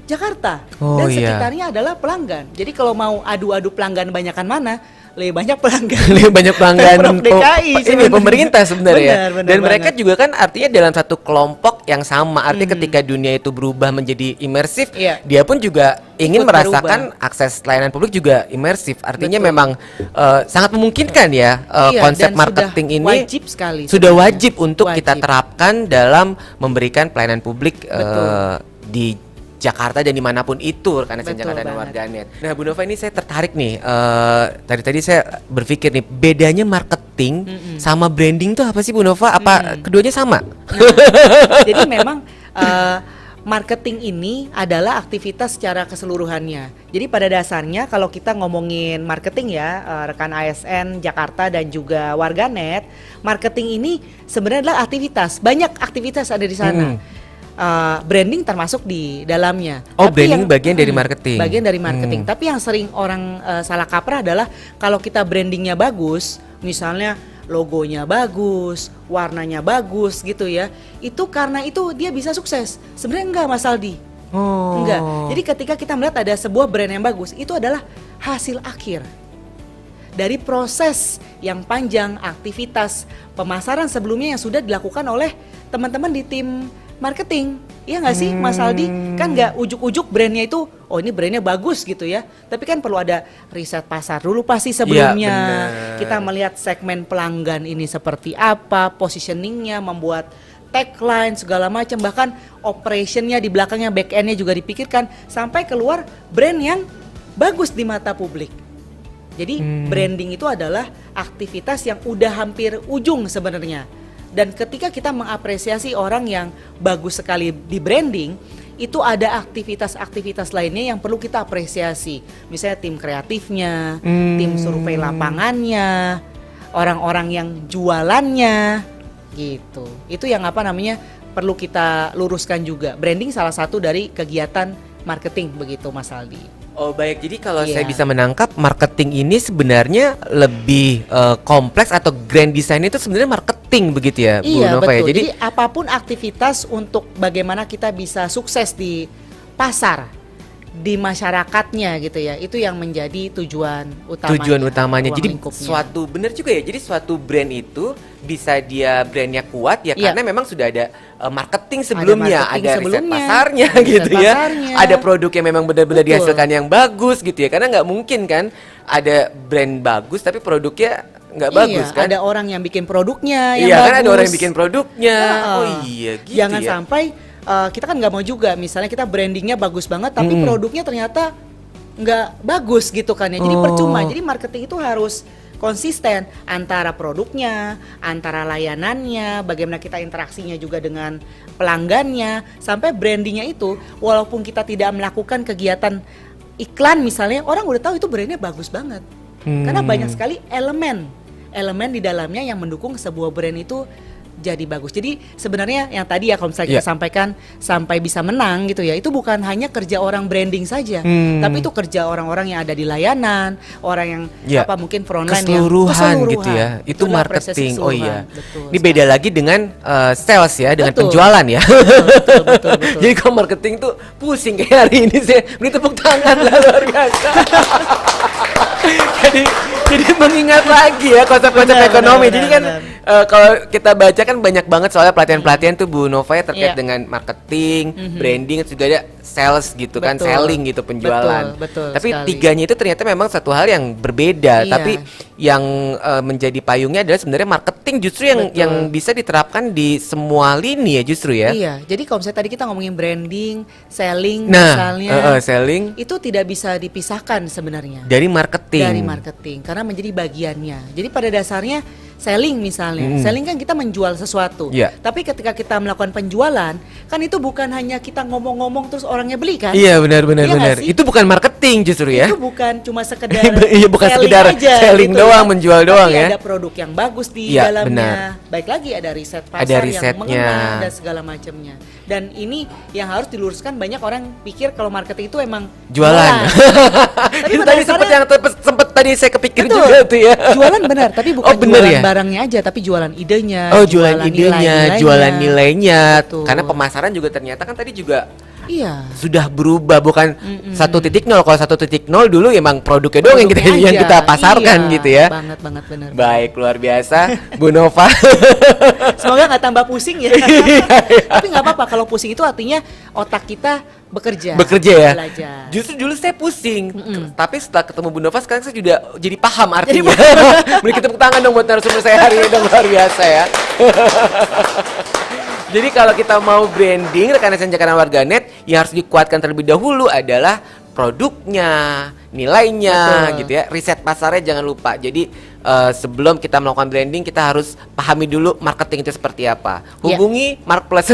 Jakarta dan iya. sekitarnya adalah pelanggan. Jadi kalau mau adu-adu pelanggan banyakan mana, lebih banyak pelanggan. Lebih banyak pelanggan Pemprov DKI ini sebenarnya. pemerintah sebenarnya. Benar Dan mereka banget. juga kan artinya dalam satu kelompok yang sama. Artinya ketika dunia itu berubah menjadi imersif, Iya. dia pun juga ingin Ikut merasakan akses layanan publik juga imersif. Artinya Betul. memang sangat memungkinkan ya Iya, konsep dan marketing sudah ini wajib sekali sudah sebenarnya. wajib untuk kita Wajib. terapkan dalam memberikan pelayanan publik Betul. di Jakarta dan dimanapun itu rekan Betul Jakarta dan banget. warganet. Nah Bu Nova, ini saya tertarik nih. Tadi saya berpikir nih, bedanya marketing sama branding tuh apa sih Bu Nova? Apa keduanya sama? Jadi memang marketing ini adalah aktivitas secara keseluruhannya. Jadi pada dasarnya kalau kita ngomongin marketing ya, rekan ASN Jakarta dan juga warganet, marketing ini sebenarnya adalah aktivitas. Banyak aktivitas ada di sana. Branding termasuk di dalamnya. Oh, Tapi branding bagian dari marketing. Bagian dari marketing. Tapi yang sering orang salah kaprah adalah kalau kita brandingnya bagus, misalnya logonya bagus, warnanya bagus gitu ya. Itu karena itu dia bisa sukses. Sebenarnya enggak, Mas Aldi. Oh. Enggak. Jadi ketika kita melihat ada sebuah brand yang bagus, itu adalah hasil akhir dari proses yang panjang, aktivitas pemasaran sebelumnya yang sudah dilakukan oleh teman-teman di tim marketing. Iya nggak sih Mas Aldi? Kan nggak ujuk-ujuk brandnya itu, oh ini brandnya bagus gitu ya. Tapi kan perlu ada riset pasar dulu pasti sebelumnya. benar. Kita melihat segmen pelanggan ini seperti apa, positioningnya, membuat tagline segala macam, bahkan operationnya di belakangnya, back endnya juga dipikirkan sampai keluar brand yang bagus di mata publik. Jadi branding itu adalah aktivitas yang udah hampir ujung sebenarnya. Dan ketika kita mengapresiasi orang yang bagus sekali di branding, itu ada aktivitas-aktivitas lainnya yang perlu kita apresiasi. Misalnya tim kreatifnya, tim survei lapangannya, orang-orang yang jualannya, gitu. Itu yang perlu kita luruskan juga. Branding salah satu dari kegiatan marketing begitu, Mas Aldi. Oh baik, jadi kalau Iya. saya bisa menangkap, marketing ini sebenarnya lebih kompleks atau grand design itu sebenarnya marketing begitu ya, Bu Iya Nova ya. betul. Jadi Jadi apapun aktivitas untuk bagaimana kita bisa sukses di pasar, di masyarakatnya gitu ya, itu yang menjadi tujuan utamanya. ruang Jadi lingkupnya. benar juga ya. Jadi suatu brand itu bisa dia brandnya kuat ya Iya. karena memang sudah ada marketing sebelumnya, marketing ada riset sebelumnya, pasarnya ada riset gitu ya. pasarnya. Ada produk yang memang benar-benar Betul. dihasilkan yang bagus gitu ya. Karena nggak mungkin kan ada brand bagus tapi produknya nggak bagus kan? Ada orang yang bikin produknya yang Iya bagus. kan ada orang yang bikin produknya. Heeh. Oh iya gitu Jangan ya. sampai kita kan nggak mau juga, misalnya kita brandingnya bagus banget, tapi produknya ternyata nggak bagus gitu kan ya. Jadi Oh. percuma. Jadi marketing itu harus konsisten antara produknya, antara layanannya, bagaimana kita interaksinya juga dengan pelanggannya, sampai brandingnya itu, walaupun kita tidak melakukan kegiatan iklan misalnya, orang udah tahu itu brandnya bagus banget. Karena banyak sekali elemen di dalamnya yang mendukung sebuah brand itu jadi bagus. Jadi sebenarnya yang tadi ya kalau misalnya kita sampaikan sampai bisa menang gitu ya, itu bukan hanya kerja orang branding saja, tapi itu kerja orang-orang yang ada di layanan, orang yang mungkin frontline keseluruhan yang gitu ya. Itu Itulah apresiasi marketing. Oh iya. keseluruhan. Betul Ini beda lagi dengan sales ya, dengan Betul. penjualan ya. betul. Jadi kalau marketing tuh pusing kayak hari ini saya beri tepuk tangan lah luar biasa. jadi jadi mengingat lagi ya konsep-konsep Benar, ekonomi. benar, Jadi kan benar. kalau kita baca kan banyak banget soalnya pelatihan-pelatihan tuh Bu Nova ya terkait Iya. dengan marketing, branding, juga ada sales gitu kan, Betul. selling gitu, penjualan. Betul Tapi sekali. tiganya itu ternyata memang satu hal yang berbeda. Iya. Tapi yang menjadi payungnya adalah sebenarnya marketing justru yang Betul. yang bisa diterapkan di semua lini ya justru ya. Iya, jadi kalau misalnya tadi kita ngomongin branding, selling Nah, misalnya, selling itu tidak bisa dipisahkan sebenarnya dari marketing. dari marketing karena menjadi bagiannya. Jadi pada dasarnya selling misalnya, selling kan kita menjual sesuatu. Iya. Tapi ketika kita melakukan penjualan, kan itu bukan hanya kita ngomong-ngomong terus orangnya beli kan? Iya benar benar Iya nggak benar. sih? Itu bukan marketing justru ya. Itu bukan cuma sekedar Iya, bukan selling sekedar aja, selling gitu doang, ya. menjual Tapi doang ya. ada produk yang bagus di Iya, dalamnya. benar. Baik lagi ada riset pasar Ada yang risetnya. mengenal dan segala macamnya. Dan ini yang harus diluruskan, banyak orang pikir kalau marketing itu emang Jualan. Tapi Itu pada tadi sempat dasarnya- yang sempat tadi saya kepikir Betul. juga tuh ya. Jualan benar, tapi bukan Oh, benar jualan ya? barangnya aja, tapi jualan idenya. Oh, jualan idenya, nilai-nilainya. jualan nilainya. Betul. Karena pemasaran juga ternyata kan tadi juga Iya. sudah berubah, bukan 1.0. Kalau 1.0 dulu emang produknya doang yang kita Produknya yang aja. kita pasarkan Iya, gitu ya. Banget benar. Baik, luar biasa Bu Nova. Semoga nggak tambah pusing ya. Iya, Tapi nggak apa-apa, kalau pusing itu artinya otak kita bekerja. Bekerja ya. Belajar. Justru dulu saya pusing, tapi setelah ketemu Bu Nova sekarang saya sudah jadi paham artinya. Beri tepuk tangan dong buat narasumber saya hari ini dong, luar biasa ya. Jadi kalau kita mau branding rekan SN Jakarta Warganet, yang harus dikuatkan terlebih dahulu adalah produknya, nilainya Betul. gitu ya. Riset pasarnya jangan lupa. Jadi sebelum kita melakukan branding, kita harus pahami dulu marketing itu seperti apa. Iya. Hubungi Marketplace.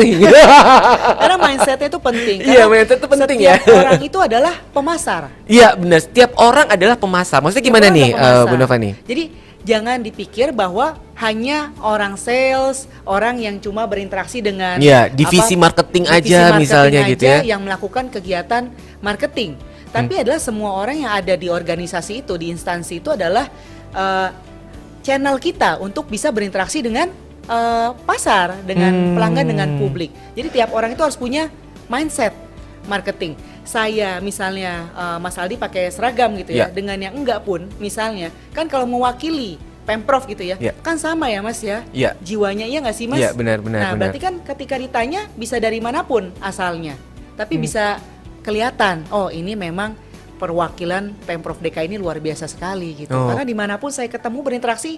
Karena mindsetnya itu penting. Iya, Karena mindset itu penting ya. setiap orang itu adalah pemasar. Iya benar, setiap orang adalah pemasar. Maksudnya gimana Setiap nih orang adalah Bu pemasar. Nova nih? Jadi jangan dipikir bahwa hanya orang sales, orang yang cuma berinteraksi dengan Iya, divisi marketing aja misalnya gitu ya. yang melakukan kegiatan marketing. Tapi adalah semua orang yang ada di organisasi itu, di instansi itu adalah channel kita untuk bisa berinteraksi dengan pasar, dengan pelanggan, dengan publik. Jadi tiap orang itu harus punya mindset marketing. Saya misalnya Mas Aldi pakai seragam gitu ya, Ya. dengan yang enggak pun misalnya, kan kalau mewakili Pemprov gitu ya, Ya. kan sama ya Mas ya, Ya. jiwanya iya nggak sih Mas? Iya, benar. Nah berarti kan ketika ditanya bisa dari manapun asalnya, tapi bisa kelihatan, oh ini memang perwakilan Pemprov DKI ini luar biasa sekali gitu. Oh. Karena dimanapun saya ketemu berinteraksi,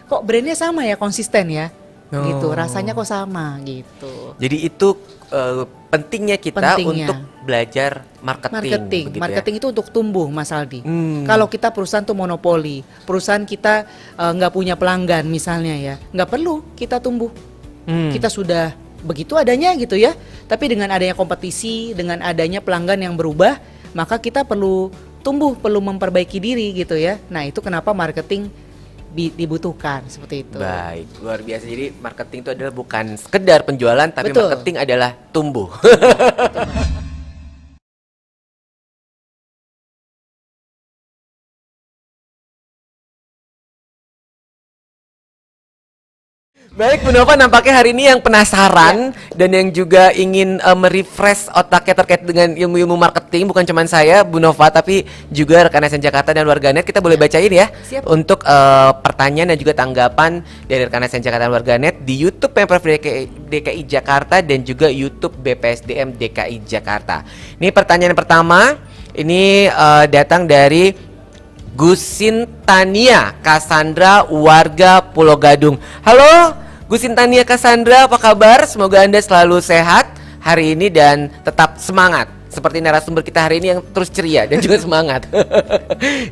kok brandnya sama ya, konsisten ya, gitu. Oh. Rasanya kok sama gitu. Jadi itu pentingnya kita Pentingnya. untuk belajar marketing. begitu ya. Marketing itu untuk tumbuh, Mas Aldi. Hmm. Kalau kita perusahaan tuh monopoli, perusahaan kita nggak punya pelanggan misalnya ya, nggak perlu kita tumbuh. Kita sudah begitu adanya gitu ya. Tapi dengan adanya kompetisi, dengan adanya pelanggan yang berubah, maka kita perlu tumbuh, perlu memperbaiki diri gitu ya. Nah itu kenapa marketing dibutuhkan seperti itu. Baik, luar biasa. Jadi marketing itu adalah bukan sekedar penjualan, tapi Betul. marketing adalah tumbuh. Baik, Bu Nova, nampaknya hari ini yang penasaran dan yang juga ingin merefresh otaknya terkait dengan ilmu-ilmu marketing, bukan cuma saya, Bu Nova, tapi juga rekan SN Jakarta dan Warganet. Kita boleh bacain ya Siap. untuk pertanyaan dan juga tanggapan dari rekan SN Jakarta dan Warganet di YouTube Pemprov DKI Jakarta dan juga YouTube BPSDM DKI Jakarta. Ini pertanyaan pertama, ini datang dari Gusintania Cassandra, warga Pulau Gadung. Halo Gusintania Cassandra, apa kabar? Semoga Anda selalu sehat hari ini dan tetap semangat seperti narasumber kita hari ini yang terus ceria dan juga semangat.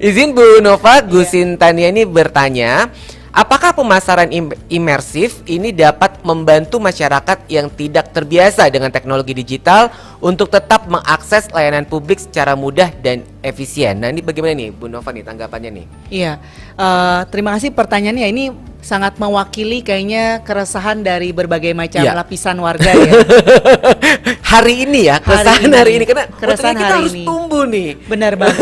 Izin Bu Nova, Gusintania ini bertanya, apakah pemasaran imersif ini dapat membantu masyarakat yang tidak terbiasa dengan teknologi digital untuk tetap mengakses layanan publik secara mudah dan efisien? Nah ini bagaimana nih Bu Nova nih tanggapannya nih? Iya, terima kasih pertanyaannya. Ini sangat mewakili kayaknya keresahan dari berbagai macam Iya. lapisan warga ya. Hari ini ya, keresahan hari ini karena Keresahan kita hari harus ini. tumbuh nih. Benar banget.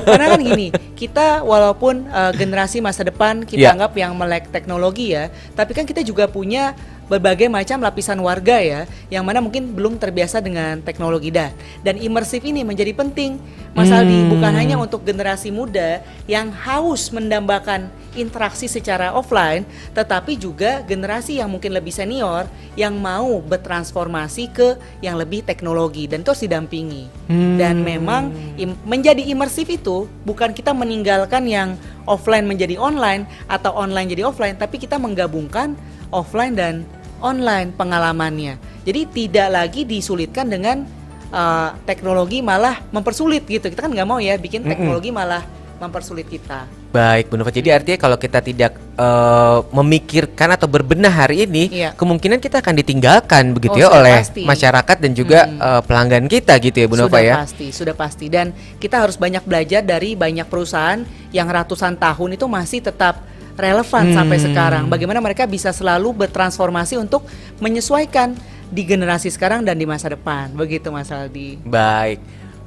Karena kan gini, kita walaupun generasi masa depan kita Iya. anggap yang melek teknologi ya, tapi kan kita juga punya berbagai macam lapisan warga ya, yang mana mungkin belum terbiasa dengan teknologi dan imersif ini menjadi penting, Mas Aldi, bukan hanya untuk generasi muda yang haus mendambakan interaksi secara offline, tetapi juga generasi yang mungkin lebih senior yang mau bertransformasi ke yang lebih teknologi, dan itu harus didampingi. Dan memang menjadi imersif itu bukan kita meninggalkan yang offline menjadi online atau online jadi offline, tapi kita menggabungkan offline dan online pengalamannya. Jadi tidak lagi disulitkan dengan teknologi malah mempersulit gitu. Kita kan nggak mau ya bikin teknologi malah mempersulit kita. Baik, Bu Nova. Jadi artinya kalau kita tidak memikirkan atau berbenah hari ini, kemungkinan kita akan ditinggalkan begitu ya oleh pasti. masyarakat dan juga pelanggan kita gitu ya, Bu Nova ya. Sudah pasti. Dan kita harus banyak belajar dari banyak perusahaan yang ratusan tahun itu masih tetap relevan sampai sekarang. Bagaimana mereka bisa selalu bertransformasi untuk menyesuaikan di generasi sekarang dan di masa depan. Begitu Mas Aldi.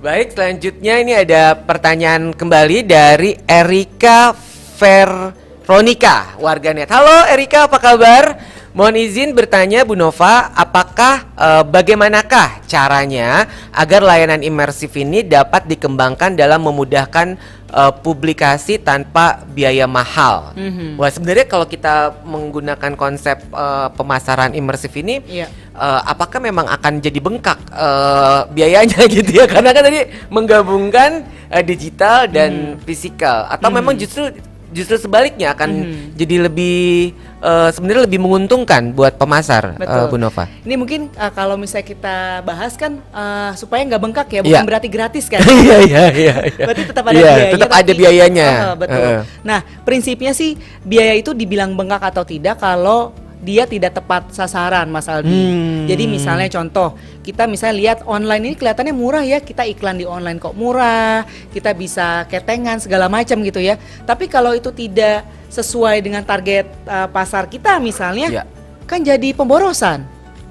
Baik, selanjutnya ini ada pertanyaan kembali dari Erika Veronica, warganet. Halo Erika, apa kabar? Mohon izin bertanya Bu Nova, apakah bagaimanakah caranya agar layanan imersif ini dapat dikembangkan dalam memudahkan publikasi tanpa biaya mahal? Wah, sebenarnya kalau kita menggunakan konsep pemasaran imersif ini, apakah memang akan jadi bengkak biayanya gitu ya? Karena kan tadi menggabungkan digital dan fisikal, atau memang justru sebaliknya akan jadi lebih sebenarnya lebih menguntungkan buat pemasar, Bu Nova. Ini mungkin kalau misalnya kita bahas kan supaya nggak bengkak ya, bukan berarti gratis kan? Iya. Berarti tetap ada biaya. Tetap ada biayanya. Betul. Nah, prinsipnya sih biaya itu dibilang bengkak atau tidak kalau dia tidak tepat sasaran, Mas Aldi. Jadi misalnya contoh, kita misalnya lihat online ini kelihatannya murah ya, kita iklan di online kok murah, kita bisa ketengan segala macam gitu ya. Tapi kalau itu tidak sesuai dengan target pasar kita misalnya, kan jadi pemborosan,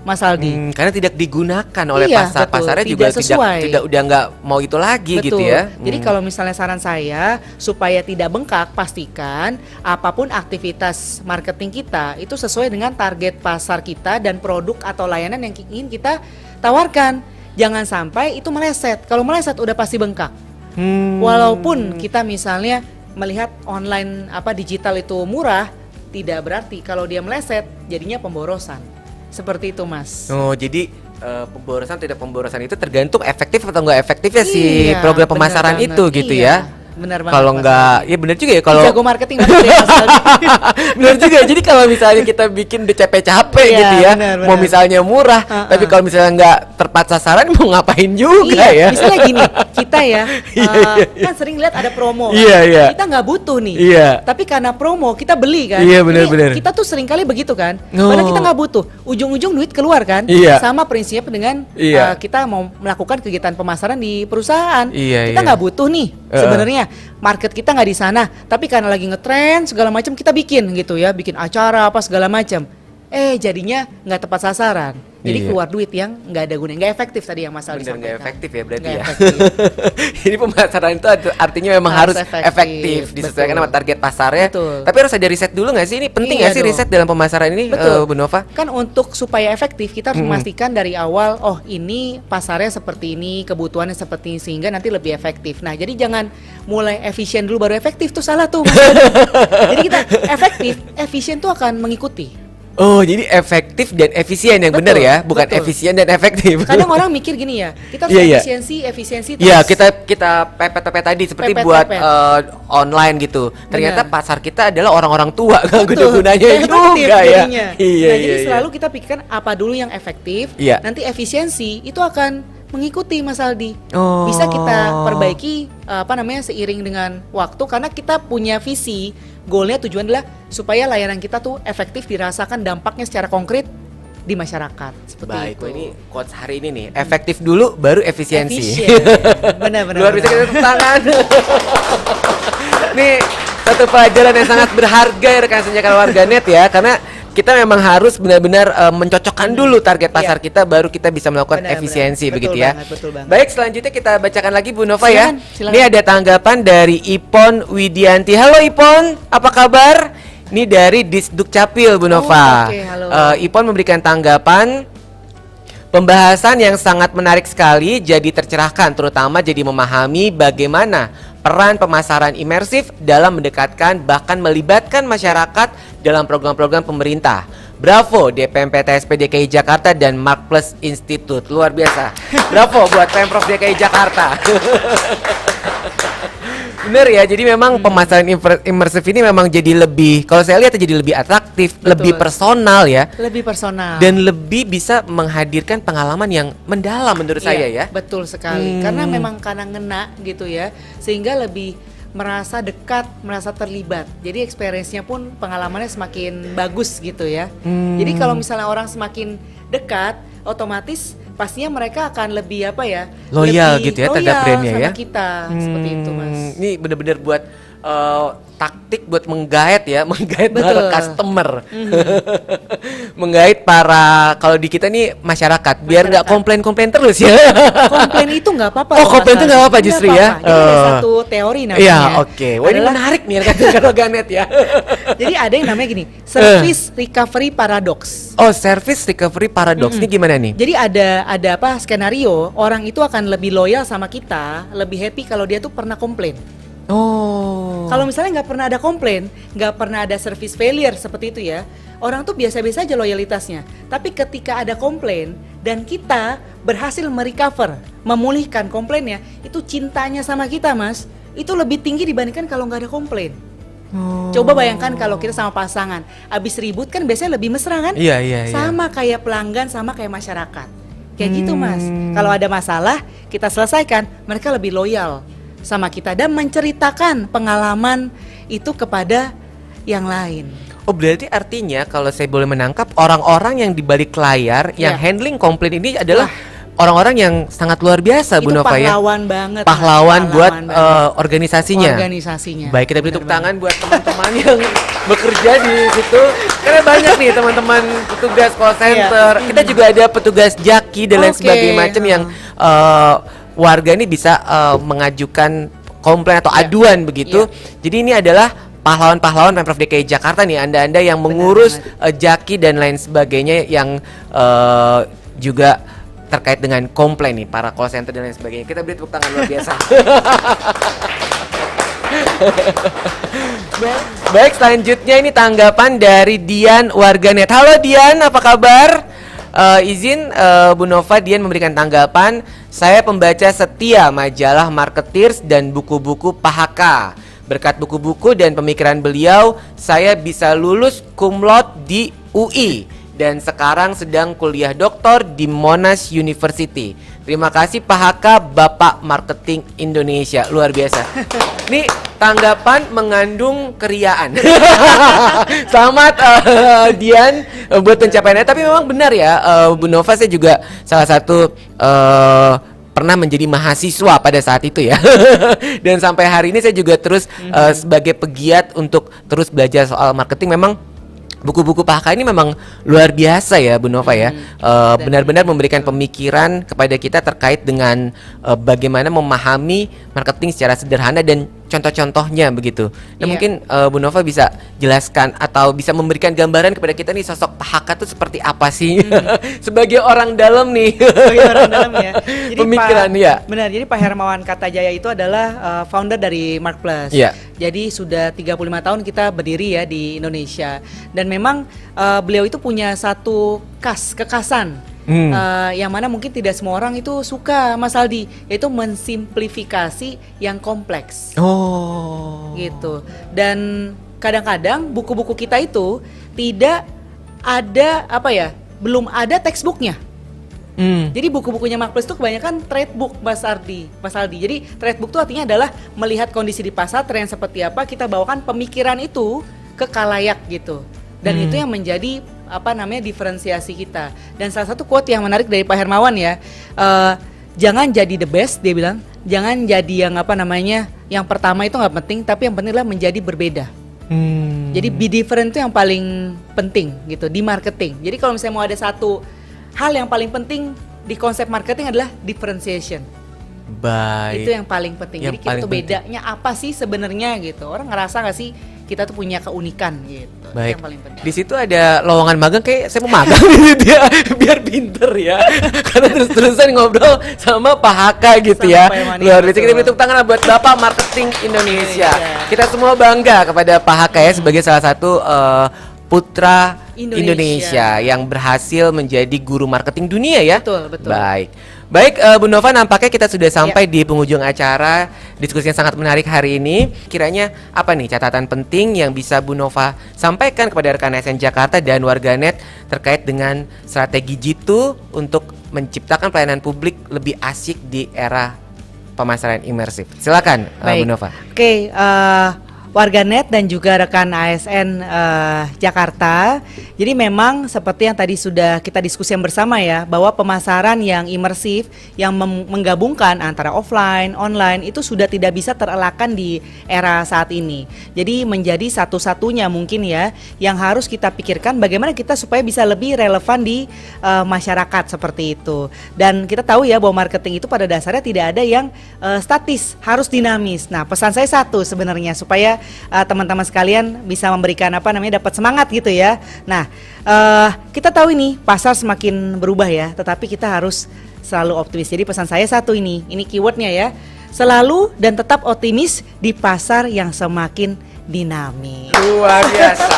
Mas Aldi. Karena tidak digunakan oleh pasarnya juga tidak udah nggak mau itu lagi gitu ya. Jadi kalau misalnya saran saya supaya tidak bengkak, pastikan apapun aktivitas marketing kita itu sesuai dengan target pasar kita dan produk atau layanan yang ingin kita tawarkan. Jangan sampai itu meleset. Kalau meleset udah pasti bengkak. Walaupun kita misalnya melihat online digital itu murah, tidak berarti kalau dia meleset jadinya pemborosan. Seperti itu, Mas. Oh, jadi pemborosan tidak pemborosan itu tergantung efektif atau enggak efektifnya si program pemasaran itu gitu ya. Benar banget. Kalau enggak, ya benar juga ya kalau jago marketing banget ya, Mas Aldi. Benar juga. Jadi kalau misalnya kita bikin udah capek-capek gitu ya, benar. mau misalnya murah, tapi kalau misalnya enggak tepat sasaran mau ngapain juga ya. Misalnya gini, kita ya kan sering lihat ada promo. Kita nggak butuh nih. Tapi karena promo kita beli kan. Iya, benar. Kita tuh sering kali begitu kan. Padahal kita nggak butuh. Ujung-ujung duit keluar kan. Sama prinsip dengan kita mau melakukan kegiatan pemasaran di perusahaan. Kita nggak butuh nih sebenarnya. Market kita nggak di sana, tapi karena lagi ngetren segala macam kita bikin gitu ya, bikin acara apa segala macam. Jadinya nggak tepat sasaran. Jadi keluar duit yang nggak ada gunanya, nggak efektif tadi yang Mas Aldi sampaikan. Nggak efektif ya berarti ya. Jadi pemasaran itu artinya memang harus efektif disesuaikan sama target pasarnya. Tapi harus ada riset dulu nggak sih? Ini penting nggak sih riset dalam pemasaran ini, Bu Nova? Kan untuk supaya efektif kita harus memastikan dari awal, ini pasarnya seperti ini, kebutuhannya seperti ini, sehingga nanti lebih efektif. Nah, jadi jangan mulai efisien dulu baru efektif, tuh salah tuh. Jadi kita efisien tuh akan mengikuti. Oh, jadi efektif dan efisien yang benar ya, bukan efisien dan efektif. Kadang orang mikir gini ya, kita harus efisiensi terus. Iya, kita pepet-pepet tadi seperti buat online gitu. Ternyata pasar kita adalah orang-orang tua, kan guna gunanya juga ya. Jadi selalu kita pikirkan apa dulu yang efektif, nanti efisiensi itu akan mengikuti, Mas Aldi. Bisa kita perbaiki seiring dengan waktu, karena kita punya visi. Goalnya, tujuan adalah supaya layanan kita tuh efektif, dirasakan dampaknya secara konkret di masyarakat. Seperti itu. Ini quotes hari ini nih, efektif dulu baru efisiensi. Benar-benar. Luar biasa, kita tepuk tangan. Nih satu pelajaran yang sangat berharga ya rekan senjata warganet ya, karena kita memang harus benar-benar mencocokkan dulu target pasar kita, baru kita bisa melakukan efisiensi begitu ya. Betul banget. Baik, selanjutnya kita bacakan lagi Bu Nova silakan. Silakan. Ini ada tanggapan dari Ipon Widianti. Halo Ipon, apa kabar? Ini dari Disduk Capil, Bu Nova. oke, halo. Ipon memberikan tanggapan. Pembahasan yang sangat menarik sekali, jadi tercerahkan, terutama jadi memahami bagaimana peran pemasaran imersif dalam mendekatkan bahkan melibatkan masyarakat dalam program-program pemerintah. Bravo DPMPTSP DKI Jakarta dan Mark Plus Institute, luar biasa. Bravo buat Pemprov DKI Jakarta. Bener ya, jadi memang pemasaran imersif ini memang jadi lebih, kalau saya lihat jadi lebih atraktif, Betul. lebih personal ya. Lebih personal. Dan lebih bisa menghadirkan pengalaman yang mendalam menurut saya ya. Betul sekali. Karena memang karena ngena gitu ya, sehingga lebih merasa dekat, merasa terlibat. Jadi experience-nya pun pengalamannya semakin bagus gitu ya. Jadi kalau misalnya orang semakin dekat, otomatis pastinya mereka akan lebih apa ya? Loyal lebih gitu ya terhadap loyal brandnya sama ya. kita, seperti itu Mas. Ini bener-bener buat taktik buat menggait ya, menggait para Betul. customer, menggait para, kalau di kita nih masyarakat, biar nggak komplain-komplain terus ya. Komplain itu nggak apa-apa. Oh, loh, komplain Mas itu nggak Aldi. apa-apa Nggak justru ya? apa-apa. Jadi ada satu teori namanya. Iya, oke. Wah, ini Adalah- menarik nih kata Ganet ya. Jadi ada yang namanya gini, service recovery paradox. Oh, service recovery paradox ini gimana nih? Jadi ada apa skenario orang itu akan lebih loyal sama kita, lebih happy kalau dia tuh pernah komplain. Oh. Kalau misalnya nggak pernah ada komplain, nggak pernah ada service failure seperti itu ya, orang tuh biasa-biasa aja loyalitasnya. Tapi ketika ada komplain dan kita berhasil merecover, memulihkan komplainnya, itu cintanya sama kita Mas, itu lebih tinggi dibandingkan kalau nggak ada komplain. Coba bayangkan kalau kita sama pasangan, abis ribut kan biasanya lebih mesra kan? Iya, iya, iya. Sama kayak pelanggan, sama kayak masyarakat. Kayak gitu Mas. Kalau ada masalah, kita selesaikan, mereka lebih loyal sama kita dan menceritakan pengalaman itu kepada yang lain. Oh, berarti artinya kalau saya boleh menangkap, orang-orang yang di balik layar yang Iya. handling komplain ini adalah orang-orang yang sangat luar biasa, Bu Itu Nova ya. pahlawan banget. Mas. Pahlawan buat banget. organisasinya. Organisasinya. Baik, kita beri tepuk Benar-benar. tangan buat teman-teman yang bekerja di situ. Karena banyak nih teman-teman petugas call center. Kita juga ada petugas jaki dan lain Oke. sebagainya macam yang warga ini bisa mengajukan komplain atau Iya. aduan begitu. Jadi ini adalah pahlawan-pahlawan Pemprov DKI Jakarta nih, Anda-anda yang mengurus jaki dan lain sebagainya yang juga terkait dengan komplain nih, para call center dan lain sebagainya. Kita beri tepuk tangan luar biasa. Baik, selanjutnya ini tanggapan dari Dian warganet. Halo Dian, apa kabar? Izin Bu Nova, Dian memberikan tanggapan. Saya pembaca setia majalah Marketeers dan buku-buku Pahaka. Berkat buku-buku dan pemikiran beliau, saya bisa lulus cum laude di UI dan sekarang sedang kuliah doktor di Monash University. Terima kasih Pahaka, Bapak Marketing Indonesia. Luar biasa. Ini tanggapan mengandung keriaan. Selamat Dian buat pencapaiannya. Tapi memang benar ya, Bu Nova, saya juga salah satu pernah menjadi mahasiswa pada saat itu ya. Dan sampai hari ini saya juga terus sebagai pegiat untuk terus belajar soal marketing. Memang buku-buku Pahaka ini memang luar biasa ya Bu Nova ya. Benar-benar memberikan pemikiran kepada kita terkait dengan bagaimana memahami marketing secara sederhana dan contoh-contohnya begitu. Dan Iya. mungkin Bu Nova bisa jelaskan atau bisa memberikan gambaran kepada kita nih, sosok Pahaka itu seperti apa sih? Sebagai orang dalam nih. Sebagai orang dalam ya. Jadi Pemikiran, Pak, ya. Benar. Jadi Pak Hermawan Kartajaya itu adalah founder dari Mark Plus. Iya. Jadi sudah 35 tahun kita berdiri ya di Indonesia. Dan memang beliau itu punya satu kekasan. Yang mana mungkin tidak semua orang itu suka, Mas Aldi, yaitu mensimplifikasi yang kompleks. Oh. Gitu. Dan kadang-kadang buku-buku kita itu tidak ada belum ada textbooknya. Jadi buku-bukunya Mark Plus itu kebanyakan trade book, Mas Aldi. Jadi trade book itu artinya adalah melihat kondisi di pasar, tren seperti apa, kita bawakan pemikiran itu ke kalayak gitu. Dan itu yang menjadi diferensiasi kita. Dan salah satu quote yang menarik dari Pak Hermawan ya, jangan jadi the best, dia bilang, jangan jadi yang pertama itu nggak penting, tapi yang penting adalah menjadi berbeda. Jadi be different itu yang paling penting gitu di marketing. Jadi kalau misalnya mau ada satu hal yang paling penting di konsep marketing adalah differentiation. Baik. Itu yang paling penting. Yang Jadi kita paling tuh penting. bedanya apa sih sebenarnya gitu. Orang ngerasa nggak sih kita tuh punya keunikan gitu. Baik. Yang paling penting. Di situ ada lowongan magang, kayak saya mau magang gitu ya, biar pinter ya. Karena terus-terusan ngobrol sama Pak Haka gitu Sama ya. Pak Yamani, Luar biasa, betul. kita beri tepuk tangan buat Bapak Marketing Indonesia. Indonesia. Kita semua bangga kepada Pak Haka ya sebagai salah satu putra Indonesia. Indonesia yang berhasil menjadi guru marketing dunia ya. Betul, betul. Baik, Bu Nova, nampaknya kita sudah sampai di penghujung acara diskusi yang sangat menarik hari ini. Kiranya apa nih catatan penting yang bisa Bu Nova sampaikan kepada rekan ASN Jakarta dan warganet terkait dengan strategi Jitu untuk menciptakan pelayanan publik lebih asik di era pemasaran imersif. Silakan, Bu Nova. Oke, warganet dan juga rekan ASN Jakarta. Jadi memang seperti yang tadi sudah kita diskusikan bersama ya, bahwa pemasaran yang imersif yang menggabungkan antara offline, online itu sudah tidak bisa terelakkan di era saat ini. Jadi menjadi satu-satunya mungkin ya yang harus kita pikirkan bagaimana kita supaya bisa lebih relevan di masyarakat seperti itu. Dan kita tahu ya bahwa marketing itu pada dasarnya tidak ada yang statis, harus dinamis. Nah, pesan saya satu sebenarnya supaya teman-teman sekalian bisa memberikan dapat semangat gitu ya. Nah, kita tahu ini pasar semakin berubah ya, tetapi kita harus selalu optimis. Jadi pesan saya satu ini keywordnya ya, selalu dan tetap optimis di pasar yang semakin dinamis. Luar biasa.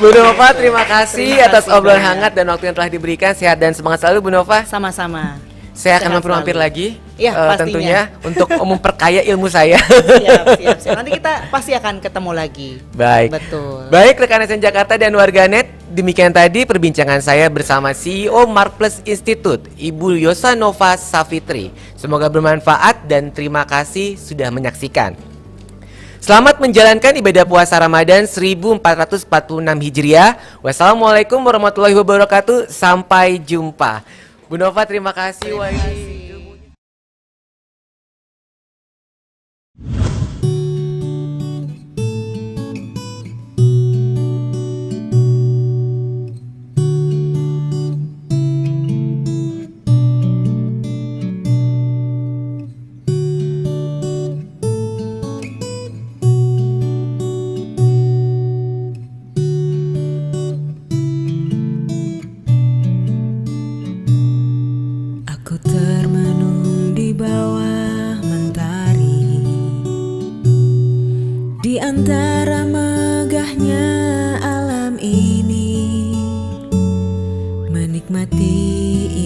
Bu Nova, terima kasih atas obrolan hangat dan waktu yang telah diberikan. Sehat dan semangat selalu Bu Nova. Sama-sama. Saya akan Sehat mampir selalu. lagi, Iya, pastinya. tentunya untuk memperkaya ilmu saya. Siap. Nanti kita pasti akan ketemu lagi. Baik. Betul. Baik rekan ASN Jakarta dan warganet, demikian tadi perbincangan saya bersama CEO Marketplace Institute, Ibu Yosanova Safitri. Semoga bermanfaat dan terima kasih sudah menyaksikan. Selamat menjalankan ibadah puasa Ramadan 1446 Hijriah. Wassalamualaikum warahmatullahi wabarakatuh. Sampai jumpa. Bu Nova, terima kasih. Aku termenung di bawah mentari, di antara megahnya alam ini, menikmati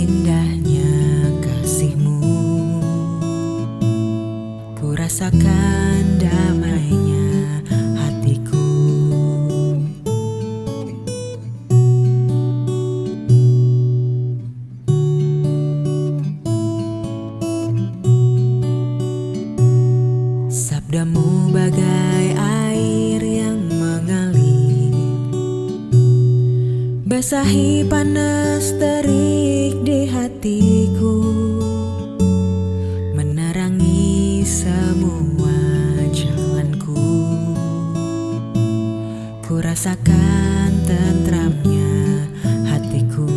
indahnya kasih-Mu. Ku rasakan damainya hatiku. Sabdamu bagai air yang mengalir, basahi panas terik di hatiku, menerangi semua jalanku. Ku rasakan tentramnya hatiku.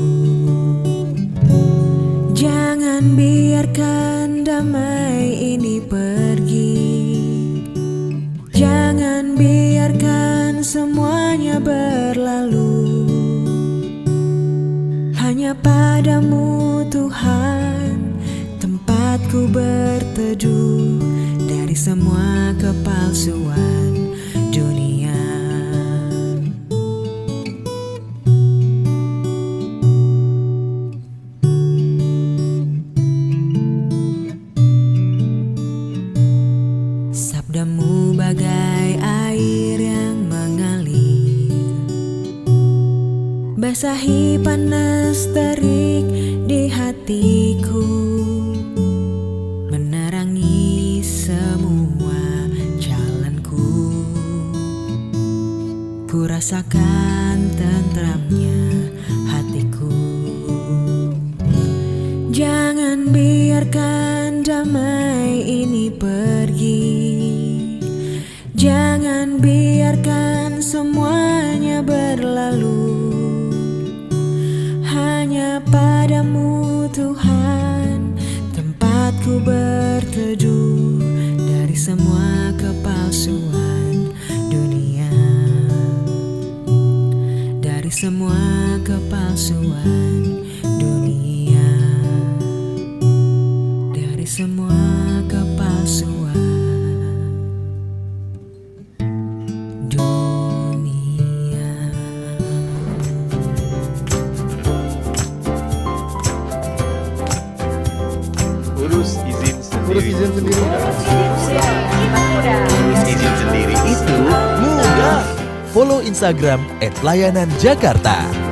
Jangan biarkan damai ini pergi. Jangan biarkan semuanya berlalu. Hanya padamu Tuhan tempatku berteduh dari semua kepalsuan dunia. Sabdamu bagai air yang mengalir, basahi panas terik di hatiku, menerangi semua jalanku. Ku rasakan tentramnya hatiku. Jangan biarkan damai ini pergi. Jangan biarkan semuanya berlalu. Hanya padamu Tuhan tempatku berteduh dari semua kepalsuan semua kepalsuan dunia, dari semua kepalsuan dunia. Urus izin sendiri. Urus izin sendiri. Urus izin sendiri itu mudah. Follow Instagram @layananjakarta.